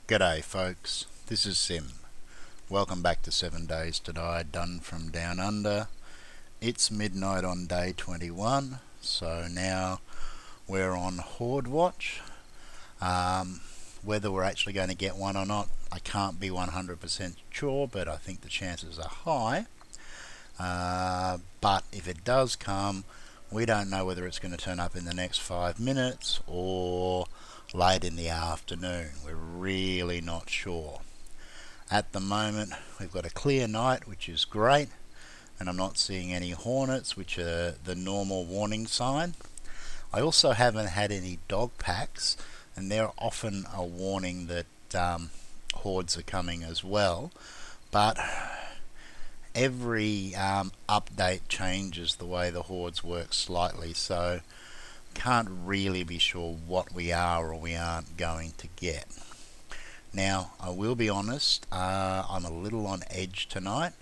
G'day folks, this is Sim. Welcome back to 7 Days To Die, done from down under. It's midnight on day 21, so now we're on Horde Watch. Whether we're actually going to get one or not, I can't be 100% sure, but I think the chances are high. But if it does come, we don't know whether it's going to turn up in the next 5 minutes or late in the afternoon. We're really not sure. At the moment, we've got a clear night, which is great, and I'm not seeing any hornets, which are the normal warning sign. I also haven't had any dog packs, and they're often a warning that hordes are coming as well. But every update changes the way the hordes work slightly, so can't really be sure what we are or we aren't going to get. Now, I will be honest, I'm a little on edge tonight,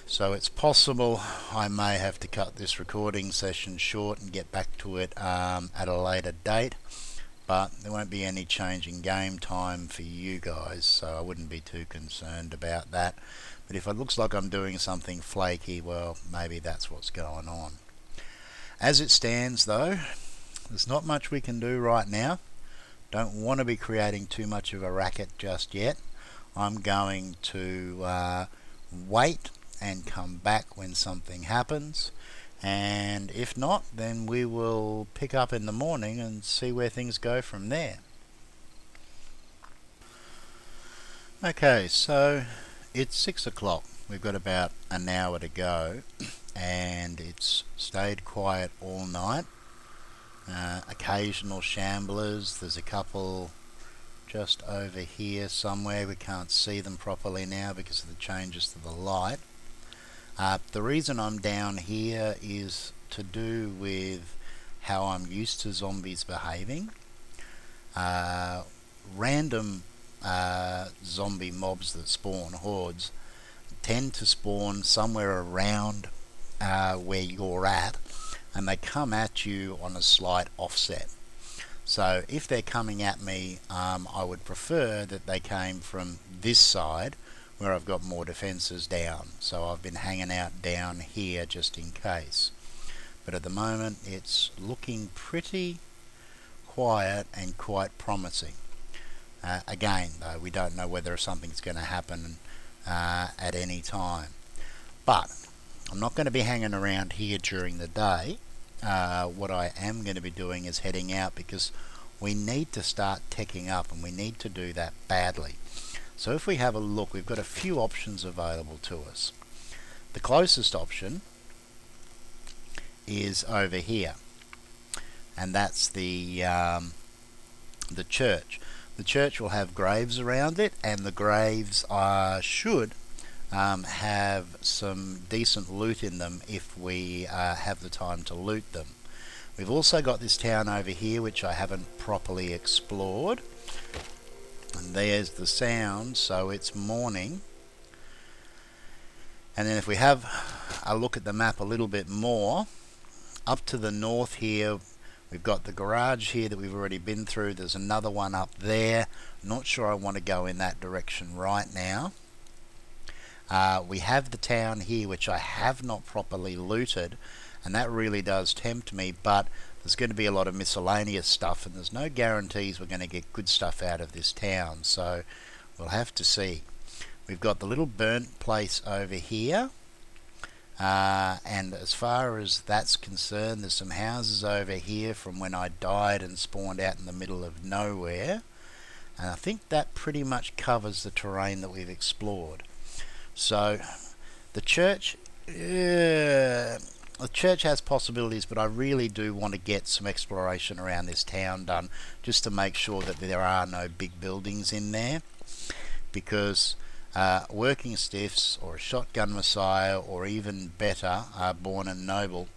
so it's possible I may have to cut this recording session short and get back to it at a later date, but there won't be any change in game time for you guys, so I wouldn't be too concerned about that. But if it looks like I'm doing something flaky, well, maybe that's what's going on. As it stands though, there's not much we can do right now. Don't want to be creating too much of a racket just yet. I'm going to wait and come back when something happens, and if not, then we will pick up in the morning and see where things go from there. Okay, so it's 6 o'clock. We've got about an hour to go, and it's stayed quiet all night. Occasional shamblers. There's a couple just over here somewhere. We can't see them properly now because of the changes to the light. The reason I'm down here is to do with how I'm used to zombies behaving. Random zombie mobs that spawn, hordes, tend to spawn somewhere around where you're at, and they come at you on a slight offset. So if they're coming at me, I would prefer that they came from this side where I've got more defences down. So I've been hanging out down here just in case. But at the moment it's looking pretty quiet and quite promising. Again though, we don't know whether something's going to happen at any time. But I'm not going to be hanging around here during the day. What I am going to be doing is heading out because we need to start teching up, and we need to do that badly. So if we have a look, we've got a few options available to us. The closest option is over here, and that's the church. The church will have graves around it, and the graves should have some decent loot in them if we have the time to loot them. We've also got this town over here which I haven't properly explored, and there's the sound, so it's morning. And then if we have a look at the map a little bit more, up to the north here we've got the garage here that we've already been through. There's another one up there. Not sure I want to go in that direction right now. We have the town here which I have not properly looted, and that really does tempt me, but there's going to be a lot of miscellaneous stuff, and there's no guarantees we're going to get good stuff out of this town, so we'll have to see. We've got the little burnt place over here, and as far as that's concerned, there's some houses over here from when I died and spawned out in the middle of nowhere, and I think that pretty much covers the terrain that we've explored. So the church has possibilities, but I really do want to get some exploration around this town done just to make sure that there are no big buildings in there, because working stiffs or a shotgun messiah, or even better, born and noble,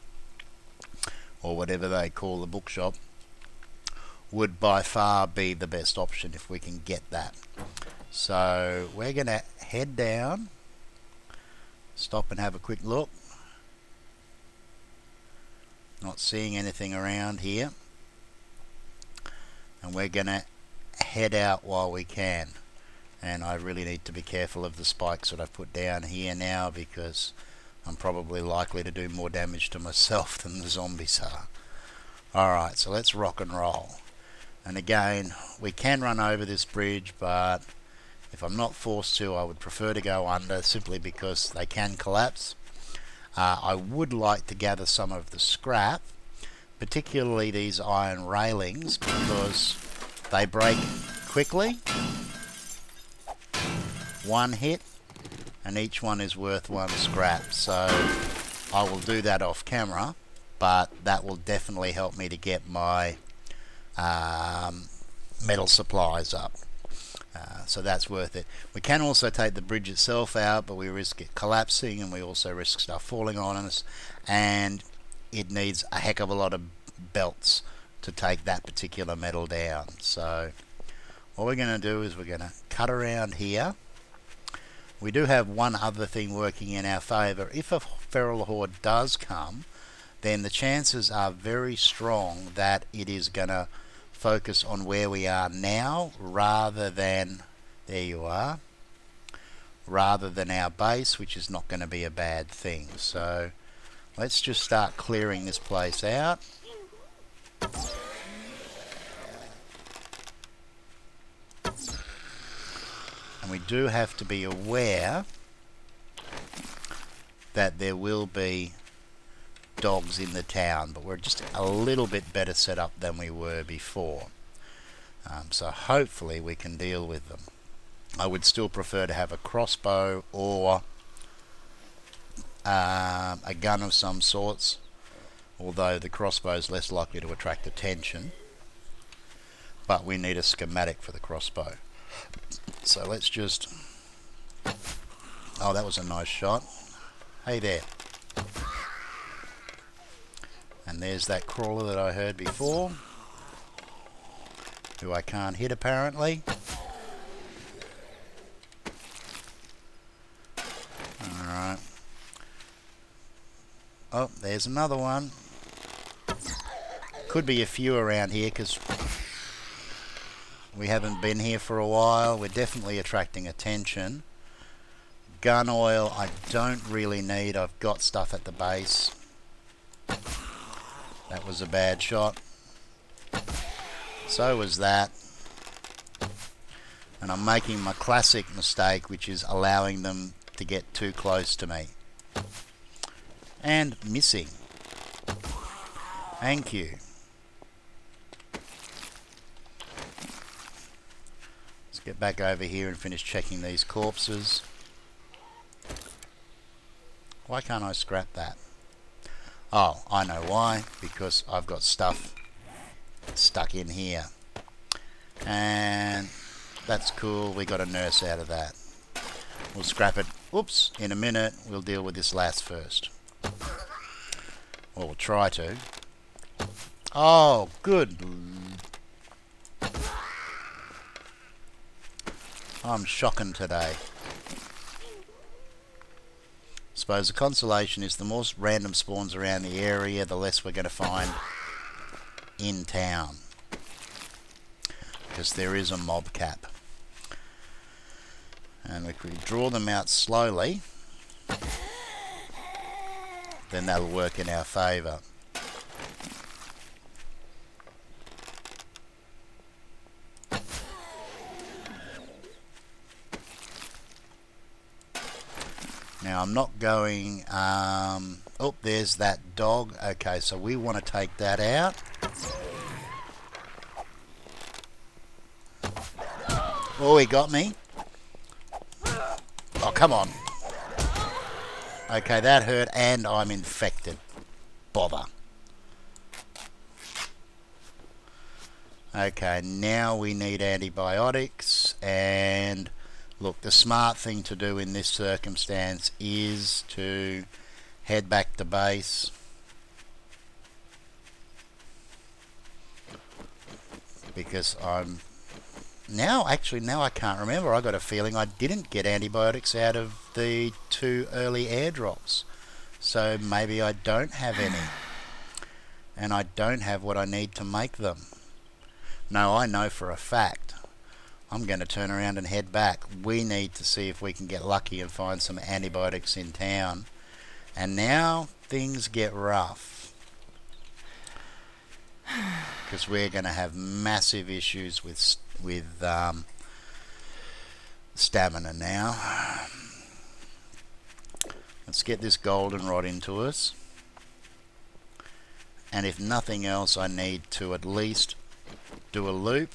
or whatever they call the bookshop, would by far be the best option if we can get that. So we're going to head down, stop and have a quick look. Not seeing anything around here, and we're going to head out while we can. And I really need to be careful of the spikes that I've put down here now, because I'm probably likely to do more damage to myself than the zombies are. Alright, so let's rock and roll. And again, we can run over this bridge, but if I'm not forced to, I would prefer to go under, simply because they can collapse. I would like to gather some of the scrap, particularly these iron railings, because they break quickly. One hit, and each one is worth one scrap. So I will do that off camera, but that will definitely help me to get my metal supplies up. So that's worth it. We can also take the bridge itself out, but we risk it collapsing, and we also risk stuff falling on us, and it needs a heck of a lot of belts to take that particular metal down. So what we're going to do is we're going to cut around here. We do have one other thing working in our favour. If a feral horde does come, then the chances are very strong that it is going to focus on where we are now, rather than, there you are, rather than our base, which is not going to be a bad thing. So let's just start clearing this place out. And we do have to be aware that there will be dogs in the town, but we're just a little bit better set up than we were before. So hopefully we can deal with them. I would still prefer to have a crossbow or a gun of some sorts, although the crossbow is less likely to attract attention. But we need a schematic for the crossbow. So let's just... Oh, that was a nice shot. Hey there. And there's that crawler that I heard before, who I can't hit apparently. Alright. Oh, there's another one. Could be a few around here, because we haven't been here for a while. We're definitely attracting attention. Gun oil I don't really need. I've got stuff at the base. That was a bad shot. So was that. And I'm making my classic mistake, which is allowing them to get too close to me. And missing. Thank you. Let's get back over here and finish checking these corpses. Why can't I scrap that? Oh, I know why. Because I've got stuff stuck in here. And that's cool. We got a nurse out of that. We'll scrap it. Oops, in a minute. We'll deal with this last first. Or we'll try to. Oh, good. I'm shocking today. Suppose the consolation is the more random spawns around the area, the less we're going to find in town. Because there is a mob cap. And if we draw them out slowly, then that'll work in our favour. Now I'm not going... oh, there's that dog. Okay, so we want to take that out. Oh, he got me. Oh, come on. Okay, that hurt, and I'm infected. Bother. Okay, now we need antibiotics, and look, the smart thing to do in this circumstance is to head back to base. Because I'm... Now I can't remember. I got a feeling I didn't get antibiotics out of the 2 early airdrops. So maybe I don't have any. And I don't have what I need to make them. No, I know for a fact I'm going to turn around and head back. We need to see if we can get lucky and find some antibiotics in town. And now things get rough, because we're going to have massive issues with stamina now. Let's get this goldenrod into us. And if nothing else, I need to at least do a loop.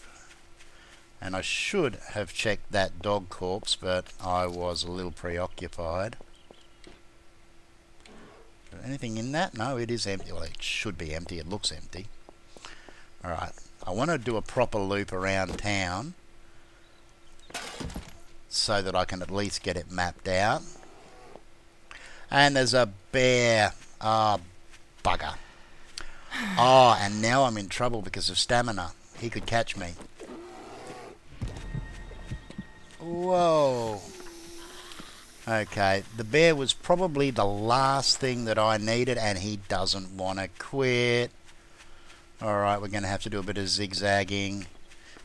And I should have checked that dog corpse, but I was a little preoccupied. Anything in that? No, it is empty. Well, it should be empty. It looks empty. Alright, I want to do a proper loop around town so that I can at least get it mapped out. And there's a bear. Ah, bugger. Oh, and now I'm in trouble because of stamina. He could catch me. Whoa. Okay, the bear was probably the last thing that I needed, and he doesn't want to quit. Alright, we're going to have to do a bit of zigzagging.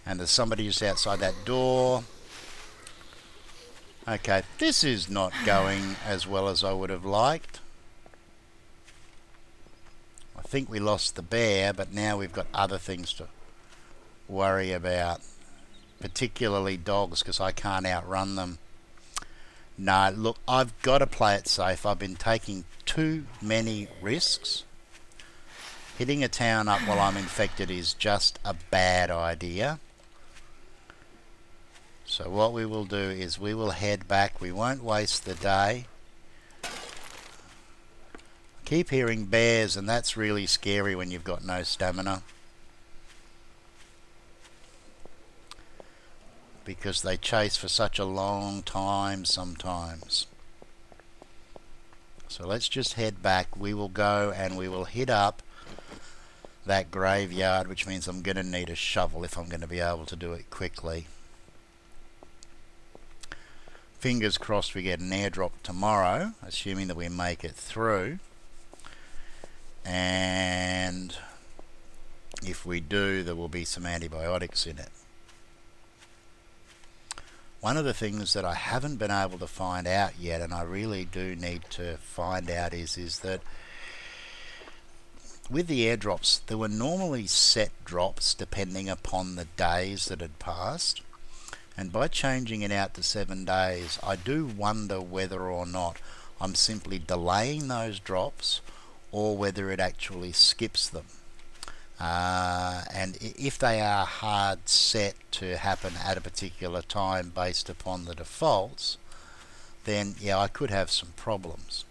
And there's somebody just outside that door. Okay, this is not going as well as I would have liked. I think we lost the bear, but now we've got other things to worry about. Particularly dogs, because I can't outrun them. No, look, I've got to play it safe. I've been taking too many risks. Hitting a town up while I'm infected is just a bad idea. So what we will do is we will head back. We won't waste the day. Keep hearing bears, and that's really scary when you've got no stamina, because they chase for such a long time sometimes. So let's just head back. We will go and we will hit up that graveyard, which means I'm going to need a shovel if I'm going to be able to do it quickly. Fingers crossed we get an airdrop tomorrow, assuming that we make it through. And if we do, there will be some antibiotics in it. One of the things that I haven't been able to find out yet, and I really do need to find out, is that with the airdrops, there were normally set drops depending upon the days that had passed. And by changing it out to 7 days, I do wonder whether or not I'm simply delaying those drops or whether it actually skips them. And if they are hard set to happen at a particular time based upon the defaults, then yeah, I could have some problems.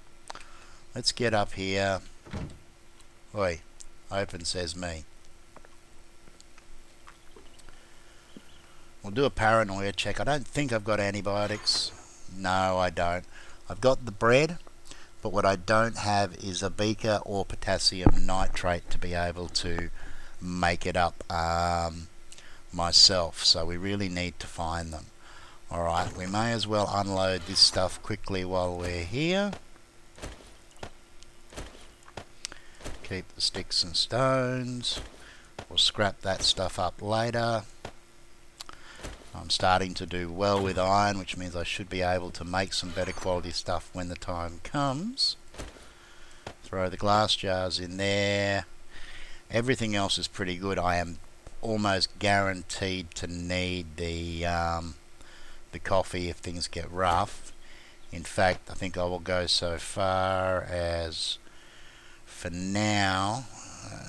Let's get up here. Oi, open says me. We'll do a paranoia check. I don't think I've got antibiotics. No, I don't. I've got the bread, but what I don't have is a beaker or potassium nitrate to be able to make it up myself. So we really need to find them. Alright, we may as well unload this stuff quickly while we're here. Keep the sticks and stones. We'll scrap that stuff up later. I'm starting to do well with iron, which means I should be able to make some better quality stuff when the time comes. Throw the glass jars in there. Everything else is pretty good. I am almost guaranteed to need the coffee if things get rough. In fact, I think I will go so far as, for now,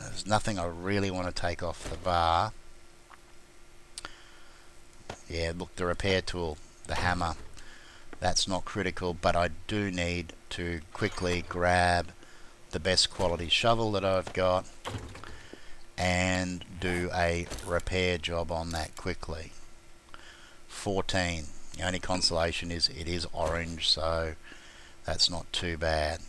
there's nothing I really want to take off the bar. Yeah, look, the repair tool, the hammer, that's not critical, but I do need to quickly grab the best quality shovel that I've got and do a repair job on that quickly. 14. The only consolation is it is orange, so that's not too bad.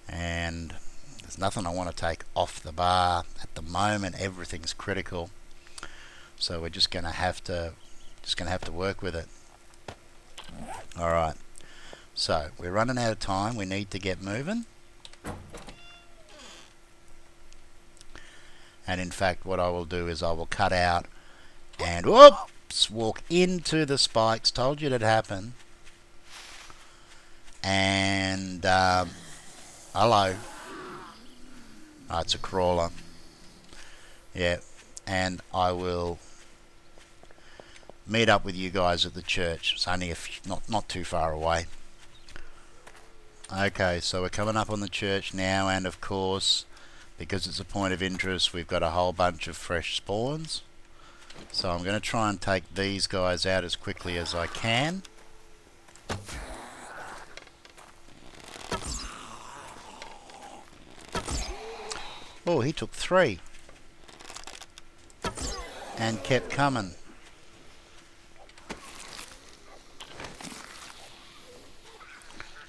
And there's nothing I want to take off the bar at the moment. Everything's critical. So we're just going to have to work with it. All right. So we're running out of time. We need to get moving. And in fact, what I will do is I will cut out and whoops, walk into the spikes. Told you it'd happen. And hello. Oh, it's a crawler. Yeah, and I will meet up with you guys at the church. It's only not too far away. Okay, so we're coming up on the church now, and of course, because it's a point of interest, we've got a whole bunch of fresh spawns. So I'm going to try and take these guys out as quickly as I can. Oh, he took 3 and kept coming.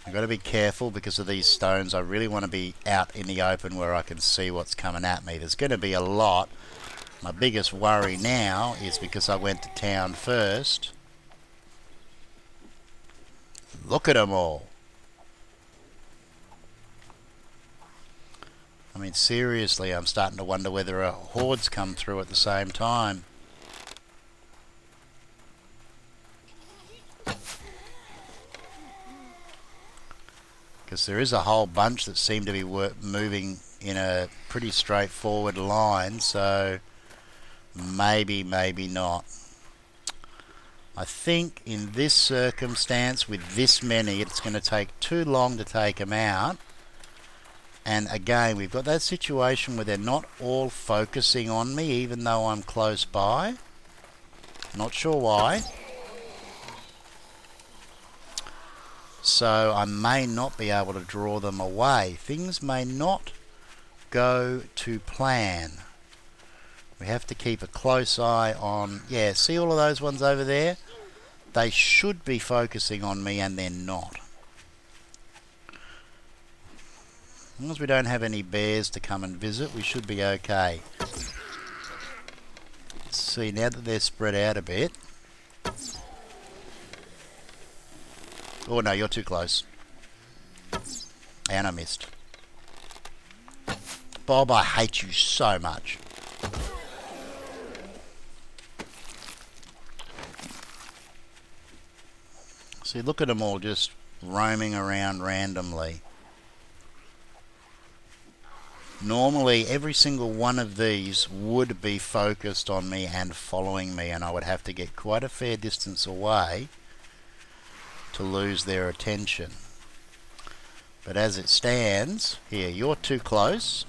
I've got to be careful because of these stones. I really want to be out in the open where I can see what's coming at me. There's going to be a lot. My biggest worry now is because I went to town first. Look at them all. I mean, seriously, I'm starting to wonder whether a horde's come through at the same time. Because there is a whole bunch that seem to be moving in a pretty straightforward line, so maybe not. I think in this circumstance, with this many, it's going to take too long to take them out. And again, we've got that situation where they're not all focusing on me, even though I'm close by. Not sure why. So I may not be able to draw them away. Things may not go to plan. We have to keep a close eye on... Yeah, see all of those ones over there? They should be focusing on me, and they're not. As long as we don't have any bears to come and visit, we should be okay. Let's see, now that they're spread out a bit... Oh no, you're too close. And I missed. Bob, I hate you so much. See, look at them all just roaming around randomly. Normally, every single one of these would be focused on me and following me, and I would have to get quite a fair distance away to lose their attention. But as it stands, here, you're too close.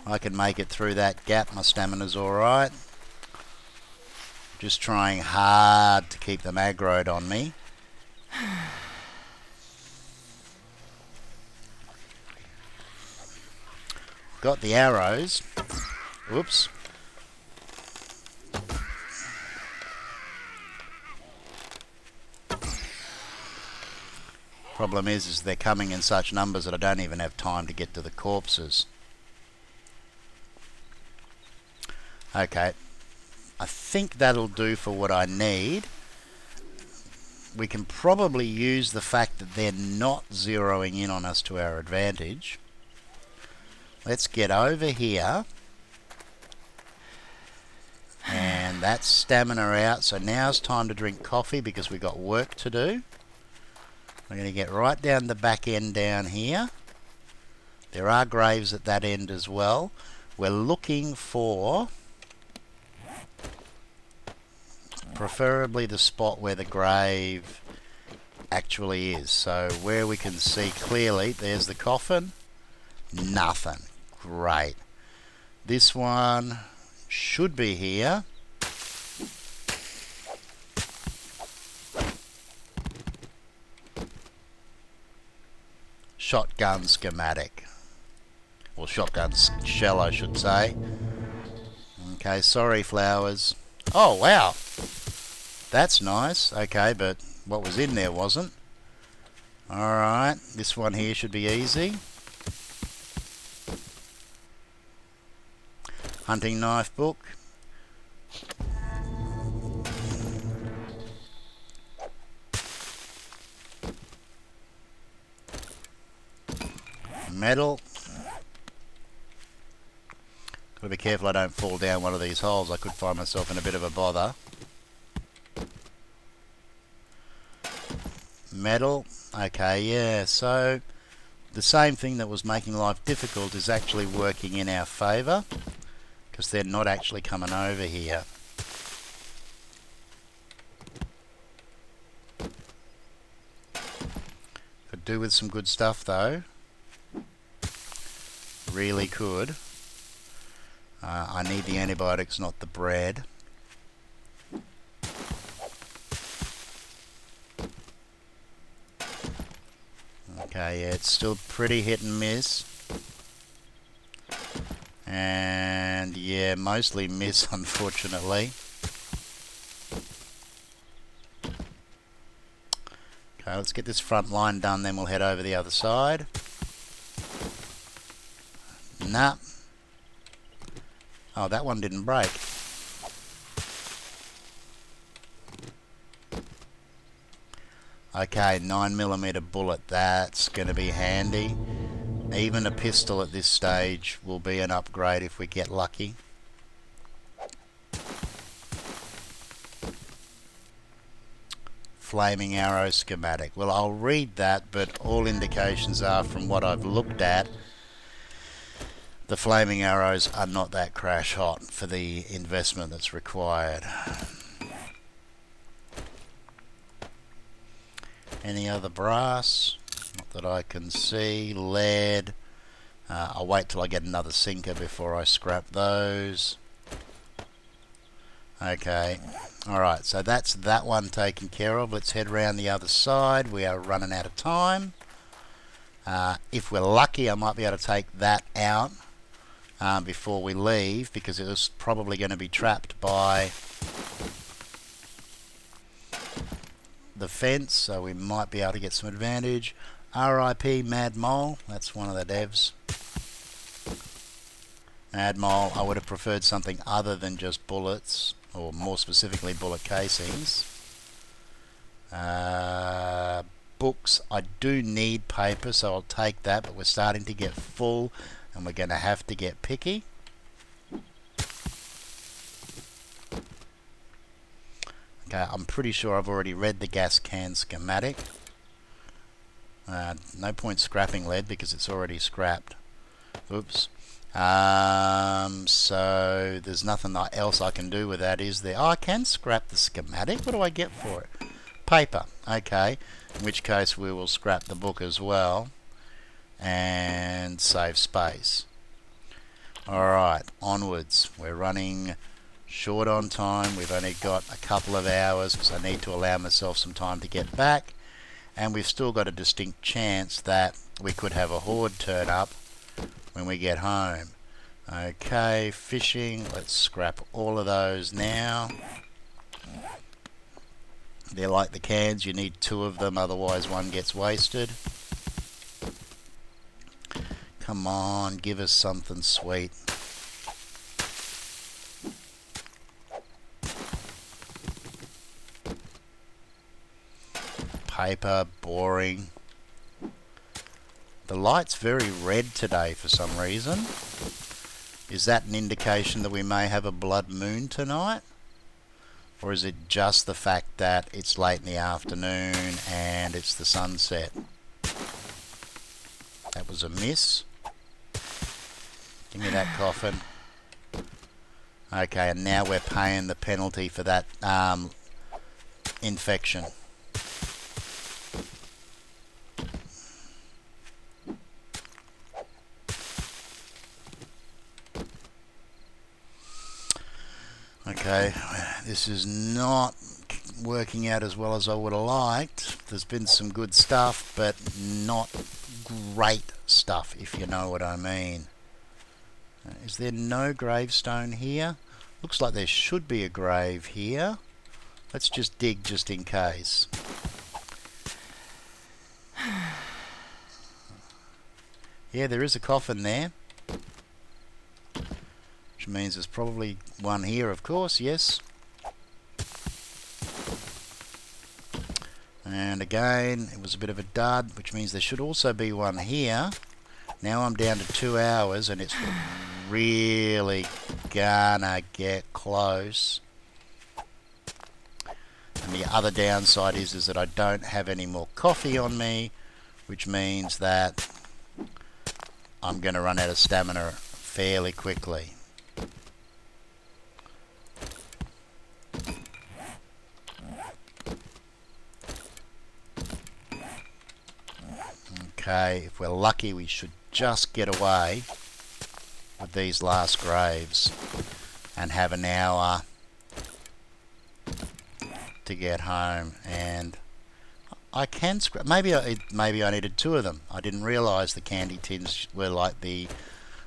I can make it through that gap. My stamina's alright. Just trying hard to keep them aggroed on me. Got the arrows. Whoops. Problem is they're coming in such numbers that I don't even have time to get to the corpses. Okay, I think that'll do for what I need. We can probably use the fact that they're not zeroing in on us to our advantage. Let's get over here. And that's stamina out, so now's time to drink coffee because we've got work to do. We're going to get right down the back end down here. There are graves at that end as well. We're looking for preferably the spot where the grave actually is. So where we can see clearly, there's the coffin. Nothing. Great. This one should be here. Shotgun schematic. Or shotgun shell, I should say. Okay, sorry, flowers. Oh, wow. That's nice. Okay, but what was in there wasn't. Alright, this one here should be easy. Hunting knife book. Metal. Gotta be careful I don't fall down one of these holes. I could find myself in a bit of a bother. Metal. Okay, yeah, so the same thing that was making life difficult is actually working in our favour, because they're not actually coming over here. Could do with some good stuff though. Really could. I need the antibiotics, not the bread. Okay, yeah, it's still pretty hit and miss. And yeah, mostly miss, unfortunately. Okay, let's get this front line done, then we'll head over the other side. Nah. Oh, that one didn't break. Okay, 9mm bullet, that's going to be handy. Even a pistol at this stage will be an upgrade if we get lucky. Flaming arrow schematic. Well, I'll read that, but all indications are, from what I've looked at, the flaming arrows are not that crash hot for the investment that's required. Any other brass? Not that I can see. Lead. I'll wait till I get another sinker before I scrap those. Okay. Alright, so that's that one taken care of. Let's head around the other side. We are running out of time. If we're lucky, I might be able to take that out before we leave, because it was probably going to be trapped by the fence, so we might be able to get some advantage. RIP Mad Mole, that's one of the devs. Mad Mole, I would have preferred something other than just bullets, or more specifically bullet casings. Books, I do need paper, so I'll take that, but we're starting to get full and we're going to have to get picky. Okay, I'm pretty sure I've already read the gas can schematic. No point scrapping lead because it's already scrapped. Oops. So there's nothing else I can do with that, is there? Oh, I can scrap the schematic. What do I get for it? Paper. Okay. In which case we will scrap the book as well and save space. Alright, onwards. We're running short on time. We've only got a couple of hours because I need to allow myself some time to get back, and we've still got a distinct chance that we could have a horde turn up when we get home. Okay, fishing, let's scrap all of those now. They're like the cans, you need 2 of them, otherwise one gets wasted. Come on, give us something sweet. Paper, boring. The light's very red today for some reason. Is that an indication that we may have a blood moon tonight? Or is it just the fact that it's late in the afternoon and it's the sunset? That was a miss. Give me that coffin. Okay, and now we're paying the penalty for that infection. Okay, this is not working out as well as I would have liked. There's been some good stuff, but not great stuff, if you know what I mean. Is there no gravestone here? Looks like there should be a grave here. Let's just dig just in case. Yeah, there is a coffin there. Which means there's probably one here, of course, yes. And again, it was a bit of a dud, which means there should also be one here. Now I'm down to 2 hours and it's really gonna get close. And the other downside is that I don't have any more coffee on me, which means that I'm going to run out of stamina fairly quickly. Okay, if we're lucky, we should just get away with these last graves and have an hour to get home. And I can scrap. Maybe I needed 2 of them. I didn't realise the candy tins were like the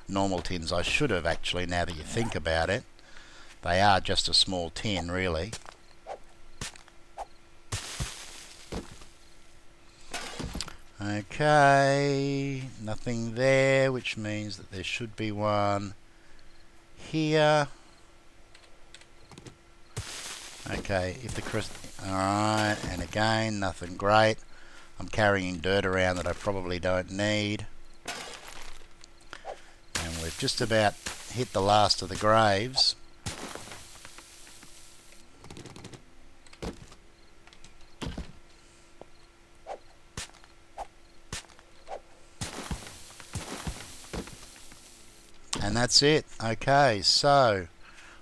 normal tins. I should have actually, now that you think about it. They are just a small tin, really. Okay, nothing there, which means that there should be one here. Okay, if the alright, and again, nothing great. I'm carrying dirt around that I probably don't need. And we've just about hit the last of the graves. And that's it. Okay, so,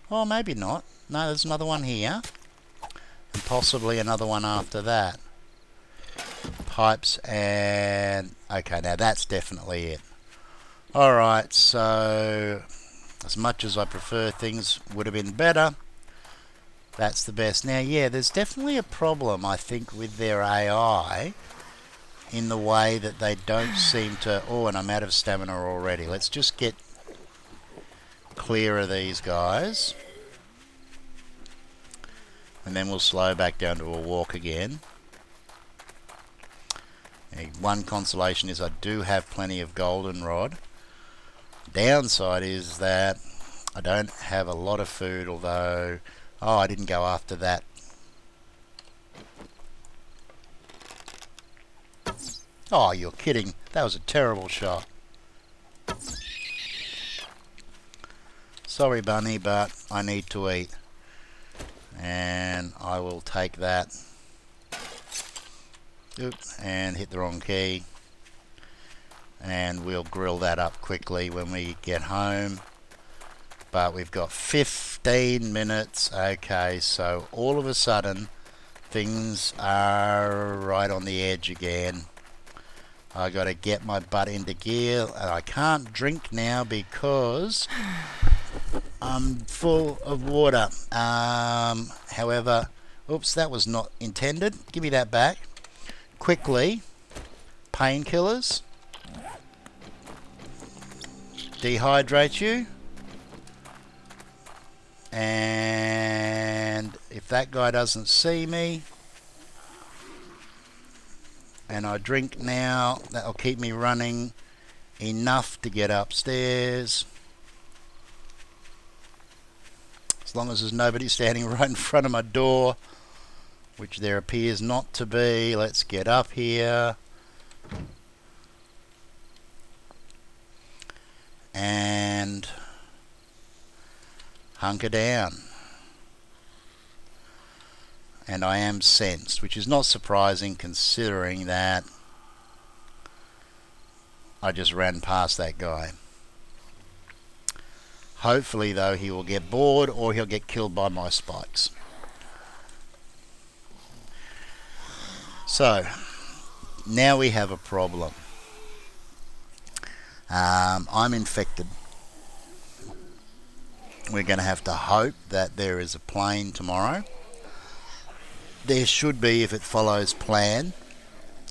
oh, maybe not. No, there's another one here. And possibly another one after that. Pipes and... okay, now that's definitely it. Alright, so as much as I prefer things would have been better, that's the best. Now, yeah, there's definitely a problem, I think, with their AI in the way that they don't seem to... oh, and I'm out of stamina already. Let's just get clear of these guys. And then we'll slow back down to a walk again. And one consolation is I do have plenty of goldenrod. Downside is that I don't have a lot of food, although... oh, I didn't go after that. Oh, you're kidding. That was a terrible shot. Sorry, bunny, but I need to eat. And I will take that. Oops, and hit the wrong key. And we'll grill that up quickly when we get home. But we've got 15 minutes. Okay, so all of a sudden things are right on the edge again. I got to get my butt into gear, and I can't drink now because I'm full of water. However, oops, that was not intended. Give me that back. Quickly, painkillers. Dehydrate you. And if that guy doesn't see me, and I drink now, that'll keep me running enough to get upstairs. As long as there's nobody standing right in front of my door, which there appears not to be. Let's get up here. And hunker down. And I am sensed, which is not surprising considering that I just ran past that guy. Hopefully, though, he will get bored or he'll get killed by my spikes. So, now we have a problem. I'm infected. We're going to have to hope that there is a plane tomorrow. There should be if it follows plan.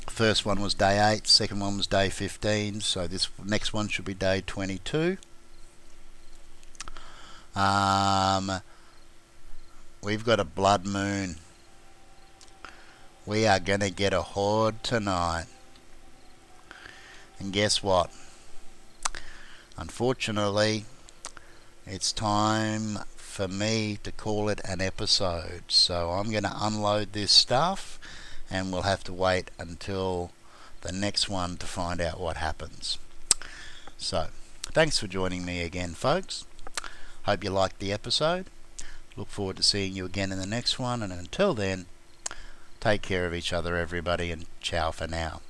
First one was day 8, second one was day 15, so this next one should be day 22. We've got a blood moon. We are going to get a horde tonight. And guess what? Unfortunately, it's time for me to call it an episode. So I'm going to unload this stuff and we'll have to wait until the next one to find out what happens. So Thanks for joining me again, folks. Hope you liked the episode. Look forward to seeing you again in the next one, and until then, take care of each other, everybody, and ciao for now.